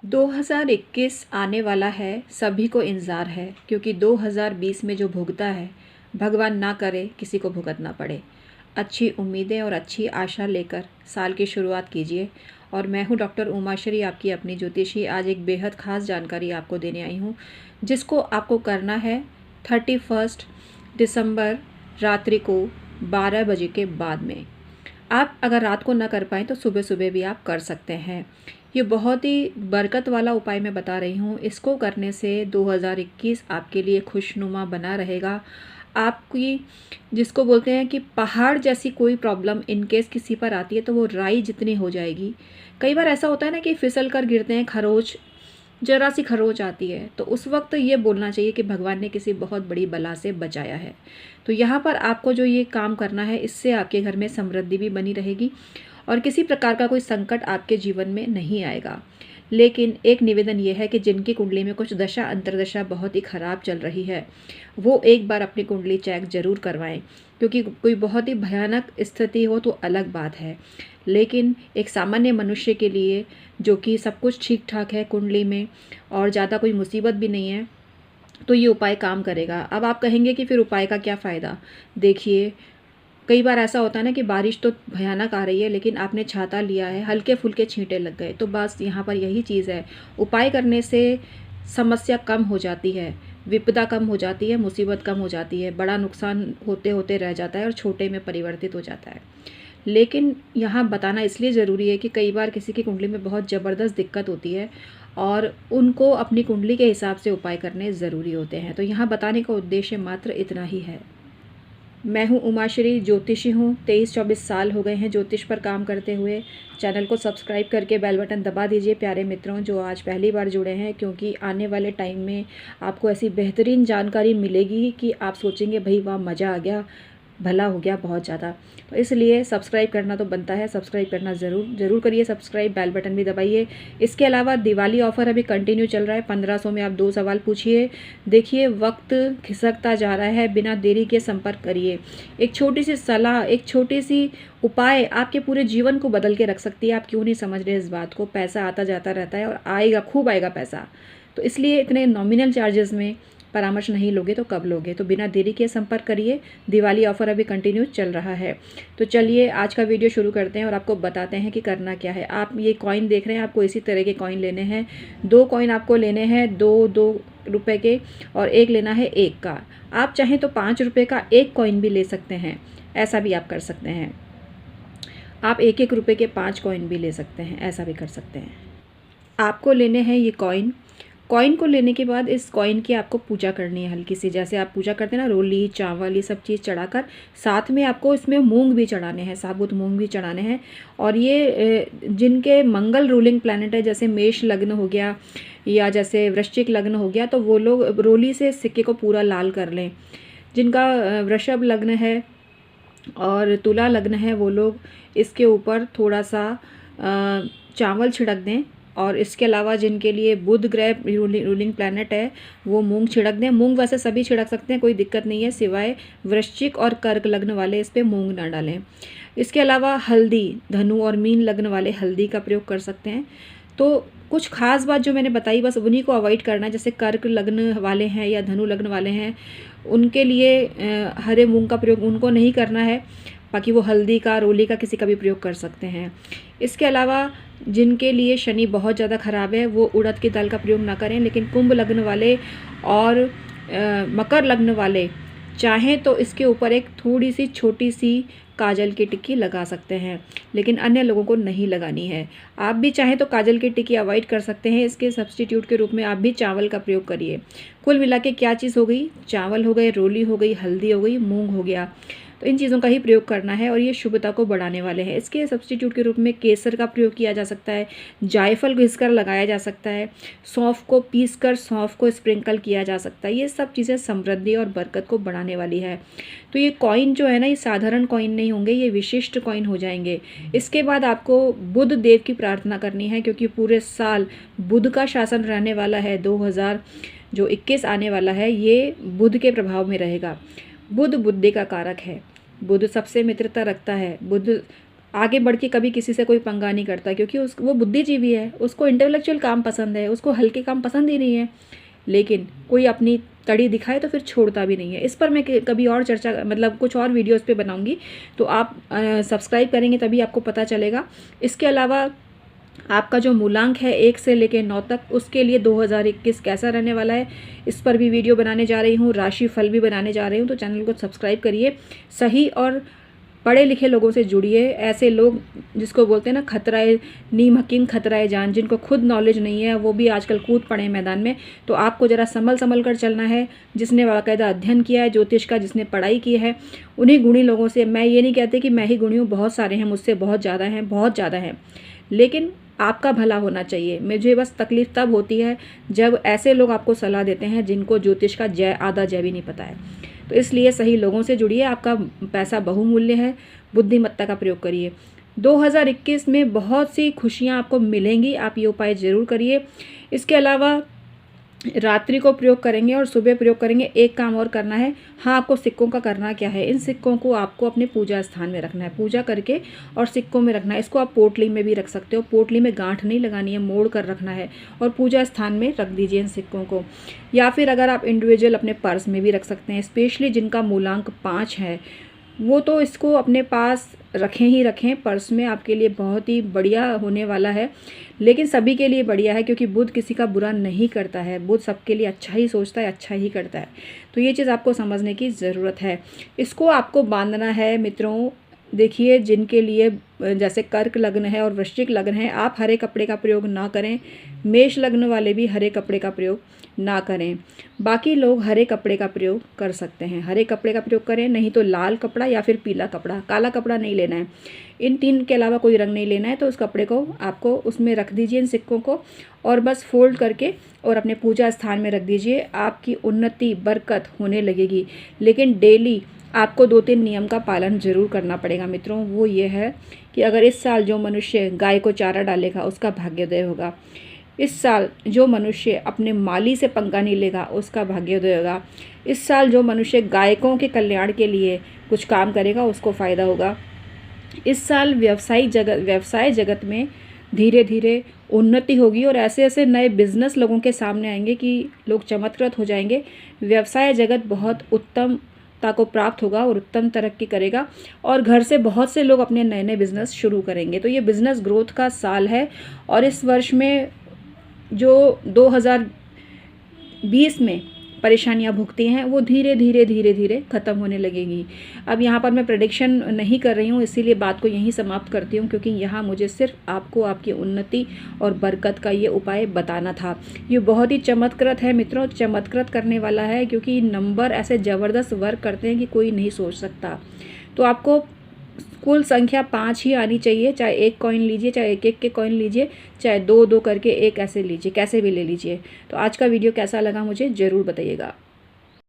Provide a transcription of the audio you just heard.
2021 आने वाला है, सभी को इंतज़ार है, क्योंकि 2020 में जो भुगता है, भगवान ना करे किसी को भुगतना पड़े। अच्छी उम्मीदें और अच्छी आशा लेकर साल की शुरुआत कीजिए। और मैं हूँ डॉक्टर उमाश्री, आपकी अपनी ज्योतिषी। आज एक बेहद ख़ास जानकारी आपको देने आई हूँ, जिसको आपको करना है 31 दिसंबर रात्रि को 12 बजे के बाद में। आप अगर रात को ना कर पाएँ तो सुबह सुबह भी आप कर सकते हैं। ये बहुत ही बरकत वाला उपाय मैं बता रही हूँ। इसको करने से 2021 आपके लिए खुशनुमा बना रहेगा। आपकी जिसको बोलते हैं कि पहाड़ जैसी कोई प्रॉब्लम इन केस किसी पर आती है तो वो राई जितनी हो जाएगी। कई बार ऐसा होता है ना कि फिसल कर गिरते हैं, खरोच जरा सी खरोच आती है, तो उस वक्त ये बोलना चाहिए कि भगवान ने किसी बहुत बड़ी बला से बचाया है। तो यहाँ पर आपको जो ये काम करना है, इससे आपके घर में समृद्धि भी बनी रहेगी और किसी प्रकार का कोई संकट आपके जीवन में नहीं आएगा। लेकिन एक निवेदन ये है कि जिनकी कुंडली में कुछ दशा अंतर्दशा बहुत ही खराब चल रही है, वो एक बार अपनी कुंडली चेक ज़रूर करवाएं। क्योंकि कोई बहुत ही भयानक स्थिति हो तो अलग बात है, लेकिन एक सामान्य मनुष्य के लिए जो कि सब कुछ ठीक ठाक है कुंडली में और ज़्यादा कोई मुसीबत भी नहीं है, तो ये उपाय काम करेगा। अब आप कहेंगे कि फिर उपाय का क्या फ़ायदा? देखिए, कई बार ऐसा होता है ना कि बारिश तो भयानक आ रही है, लेकिन आपने छाता लिया है, हल्के फुल्के छींटे लग गए, तो बस यहाँ पर यही चीज़ है। उपाय करने से समस्या कम हो जाती है, विपदा कम हो जाती है, मुसीबत कम हो जाती है, बड़ा नुकसान होते होते रह जाता है और छोटे में परिवर्तित हो जाता है। लेकिन यहाँ बताना इसलिए ज़रूरी है कि कई बार किसी की कुंडली में बहुत ज़बरदस्त दिक्कत होती है और उनको अपनी कुंडली के हिसाब से उपाय करने ज़रूरी होते हैं। तो यहाँ बताने का उद्देश्य मात्र इतना ही है। मैं हूँ उमाश्री, ज्योतिषी हूँ। 23-24 साल हो गए हैं ज्योतिष पर काम करते हुए। चैनल को सब्सक्राइब करके बेल बटन दबा दीजिए प्यारे मित्रों, जो आज पहली बार जुड़े हैं, क्योंकि आने वाले टाइम में आपको ऐसी बेहतरीन जानकारी मिलेगी कि आप सोचेंगे भाई वाह, मज़ा आ गया, भला हो गया बहुत ज़्यादा। तो इसलिए सब्सक्राइब करना तो बनता है, सब्सक्राइब करना ज़रूर करिए, सब्सक्राइब, बेल बटन भी दबाइए। इसके अलावा दिवाली ऑफ़र अभी कंटिन्यू चल रहा है। 1500 में आप 2 सवाल पूछिए। देखिए, वक्त खिसकता जा रहा है, बिना देरी के संपर्क करिए। एक छोटी सी सलाह, एक छोटी सी उपाय आपके पूरे जीवन को बदल के रख सकती है। आप क्यों नहीं समझ रहे इस बात को? पैसा आता जाता रहता है और आएगा, खूब आएगा पैसा। तो इसलिए इतने नॉमिनल चार्जेस में परामर्श नहीं लोगे तो कब लोगे? तो बिना देरी के संपर्क करिए। दिवाली ऑफ़र अभी कंटिन्यू चल रहा है। तो चलिए आज का वीडियो शुरू करते हैं और आपको बताते हैं कि करना क्या है। आप ये कॉइन देख रहे हैं, आपको इसी तरह के कॉइन लेने हैं। 2 कॉइन आपको लेने हैं, 2-2 रुपए के, और एक लेना है 1 का। आप चाहें तो 5 रुपये का एक कॉइन भी ले सकते हैं, ऐसा भी आप कर सकते हैं। आप 1-1 रुपये के 5 कॉइन भी ले सकते हैं, ऐसा भी कर सकते हैं। आपको लेने हैं ये कॉइन। कॉइन को लेने के बाद इस कॉइन की आपको पूजा करनी है हल्की सी, जैसे आप पूजा करते हैं ना, रोली चावल ये सब चीज़ चढ़ाकर। साथ में आपको इसमें मूंग भी चढ़ाने हैं, साबुत मूंग भी चढ़ाने हैं। और ये जिनके मंगल रूलिंग प्लैनेट है, जैसे मेष लग्न हो गया या जैसे वृश्चिक लग्न हो गया, तो वो लोग रोली से सिक्के को पूरा लाल कर लें। जिनका वृषभ लग्न है और तुला लग्न है, वो लोग इसके ऊपर थोड़ा सा चावल छिड़क दें। और इसके अलावा जिनके लिए बुध ग्रह रूलिंग प्लैनेट है, वो मूंग छिड़क दें। मूंग वैसे सभी छिड़क सकते हैं, कोई दिक्कत नहीं है, सिवाय वृश्चिक और कर्क लग्न वाले इस पर मूंग ना डालें। इसके अलावा हल्दी, धनु और मीन लग्न वाले हल्दी का प्रयोग कर सकते हैं। तो कुछ खास बात जो मैंने बताई, बस उन्हीं को अवॉइड करना है। जैसे कर्क लग्न वाले हैं या धनु लग्न वाले हैं, उनके लिए हरे मूंग का प्रयोग उनको नहीं करना है। बाकी वो हल्दी का, रोली का, किसी का भी प्रयोग कर सकते हैं। इसके अलावा जिनके लिए शनि बहुत ज़्यादा ख़राब है, वो उड़द की दाल का प्रयोग ना करें। लेकिन कुंभ लग्न वाले और मकर लग्न वाले चाहें तो इसके ऊपर एक थोड़ी सी छोटी सी काजल की टिक्की लगा सकते हैं, लेकिन अन्य लोगों को नहीं लगानी है। आप भी चाहें तो काजल की टिक्की अवॉइड कर सकते हैं। इसके सब्स्टिट्यूट के रूप में आप भी चावल का प्रयोग करिए। कुल मिला के क्या चीज़ हो गई? चावल हो गए, रोली हो गई, हल्दी हो गई, मूंग हो गया। तो इन चीज़ों का ही प्रयोग करना है और ये शुभता को बढ़ाने वाले हैं। इसके सब्स्टिट्यूट के रूप में केसर का प्रयोग किया जा सकता है, जायफल घिसकर लगाया जा सकता है, सौंफ को पीसकर सौंफ को स्प्रिंकल किया जा सकता है। ये सब चीज़ें समृद्धि और बरकत को बढ़ाने वाली है। तो ये कॉइन जो है ना, ये साधारण कॉइन नहीं होंगे, ये विशिष्ट कॉइन हो जाएंगे। इसके बाद आपको बुध देव की प्रार्थना करनी है, क्योंकि पूरे साल बुध का शासन रहने वाला है। 2021 आने वाला है, ये बुध के प्रभाव में रहेगा। बुध बुद्धि का कारक है, बुध सबसे मित्रता रखता है। बुध आगे बढ़ के कभी किसी से कोई पंगा नहीं करता, क्योंकि वो बुद्धिजीवी है, उसको इंटेलेक्चुअल काम पसंद है, उसको हल्के काम पसंद ही नहीं है। लेकिन कोई अपनी कड़ी दिखाए तो फिर छोड़ता भी नहीं है। इस पर मैं कभी और चर्चा, मतलब कुछ और वीडियोस पे बनाऊंगी, तो आप सब्सक्राइब करेंगे तभी आपको पता चलेगा। इसके अलावा आपका जो मूलांक है 1 से लेकर 9 तक, उसके लिए 2021 कैसा रहने वाला है, इस पर भी वीडियो बनाने जा रही हूँ, राशि फल भी बनाने जा रही हूँ। तो चैनल को सब्सक्राइब करिए, सही और पढ़े लिखे लोगों से जुड़िए। ऐसे लोग जिसको बोलते हैं ना खतराए नीम हकीम खतराए जान, जिनको खुद नॉलेज नहीं है वो भी आजकल कूद पड़े हैं मैदान में। तो आपको ज़रा संभल कर चलना है। जिसने बाकायदा अध्ययन किया है ज्योतिष का, जिसने पढ़ाई की है, उन्हीं गुणी लोगों से, मैं ये नहीं कहती कि मैं ही गुणी हूँ, बहुत सारे हैं मुझसे बहुत ज़्यादा हैं, लेकिन आपका भला होना चाहिए। मुझे बस तकलीफ तब होती है जब ऐसे लोग आपको सलाह देते हैं जिनको ज्योतिष का आधा जय भी नहीं पता है। तो इसलिए सही लोगों से जुड़िए, आपका पैसा बहुमूल्य है, बुद्धिमत्ता का प्रयोग करिए। 2021 में बहुत सी खुशियां आपको मिलेंगी, आप ये उपाय ज़रूर करिए। इसके अलावा रात्रि को प्रयोग करेंगे और सुबह प्रयोग करेंगे। एक काम और करना है, हाँ, आपको सिक्कों का करना क्या है, इन सिक्कों को आपको अपने पूजा स्थान में रखना है, पूजा करके और सिक्कों में रखना है। इसको आप पोटली में भी रख सकते हो, पोटली में गांठ नहीं लगानी है, मोड़ कर रखना है और पूजा स्थान में रख दीजिए इन सिक्कों को। या फिर अगर आप इंडिविजुअल अपने पर्स में भी रख सकते हैं। स्पेशली जिनका मूलांक 5 है वो तो इसको अपने पास रखें ही रखें, पर्स में आपके लिए बहुत ही बढ़िया होने वाला है। लेकिन सभी के लिए बढ़िया है, क्योंकि बुध किसी का बुरा नहीं करता है, बुध सबके लिए अच्छा ही सोचता है, अच्छा ही करता है। तो ये चीज़ आपको समझने की ज़रूरत है। इसको आपको बांधना है मित्रों। देखिए, जिनके लिए जैसे कर्क लग्न है और वृश्चिक लग्न है, आप हरे कपड़े का प्रयोग ना करें। मेष लग्न वाले भी हरे कपड़े का प्रयोग ना करें। बाकी लोग हरे कपड़े का प्रयोग कर सकते हैं, हरे कपड़े का प्रयोग करें, नहीं तो लाल कपड़ा या फिर पीला कपड़ा, काला कपड़ा नहीं लेना है। इन 3 के अलावा कोई रंग नहीं लेना है। तो उस कपड़े को आपको उसमें रख दीजिए, इन सिक्कों को, और बस फोल्ड करके और अपने पूजा स्थान में रख दीजिए। आपकी उन्नति बरकत होने लगेगी। लेकिन डेली आपको 2-3 नियम का पालन जरूर करना पड़ेगा मित्रों। वो ये है कि अगर इस साल जो मनुष्य गाय को चारा डालेगा उसका भाग्योदय होगा। इस साल जो मनुष्य अपने माली से पंगा नहीं लेगा उसका भाग्योदय होगा। इस साल जो मनुष्य गायकों के कल्याण के लिए कुछ काम करेगा उसको फ़ायदा होगा। इस साल व्यवसाय जगत में धीरे धीरे उन्नति होगी और ऐसे ऐसे नए बिजनेस लोगों के सामने आएंगे कि लोग चमत्कृत हो जाएंगे। व्यवसाय जगत बहुत उत्तमता को प्राप्त होगा और उत्तम तरक्की करेगा, और घर से बहुत से लोग अपने नए नए बिजनेस शुरू करेंगे। तो ये बिजनेस ग्रोथ का साल है। और इस वर्ष में जो 2020 में परेशानियां भुगती हैं वो धीरे धीरे ख़त्म होने लगेगी। अब यहाँ पर मैं प्रेडिक्शन नहीं कर रही हूँ, इसीलिए बात को यहीं समाप्त करती हूँ, क्योंकि यहाँ मुझे सिर्फ आपको आपकी उन्नति और बरकत का ये उपाय बताना था। ये बहुत ही चमत्कृत है मित्रों, चमत्कृत करने वाला है, क्योंकि नंबर ऐसे ज़बरदस्त वर्क करते हैं कि कोई नहीं सोच सकता। तो आपको कुल संख्या 5 ही आनी चाहिए, चाहे 1 कॉइन लीजिए, चाहे 1-1 के कॉइन लीजिए, चाहे 2-2 करके एक ऐसे लीजिए, कैसे भी ले लीजिए। तो आज का वीडियो कैसा लगा मुझे ज़रूर बताइएगा।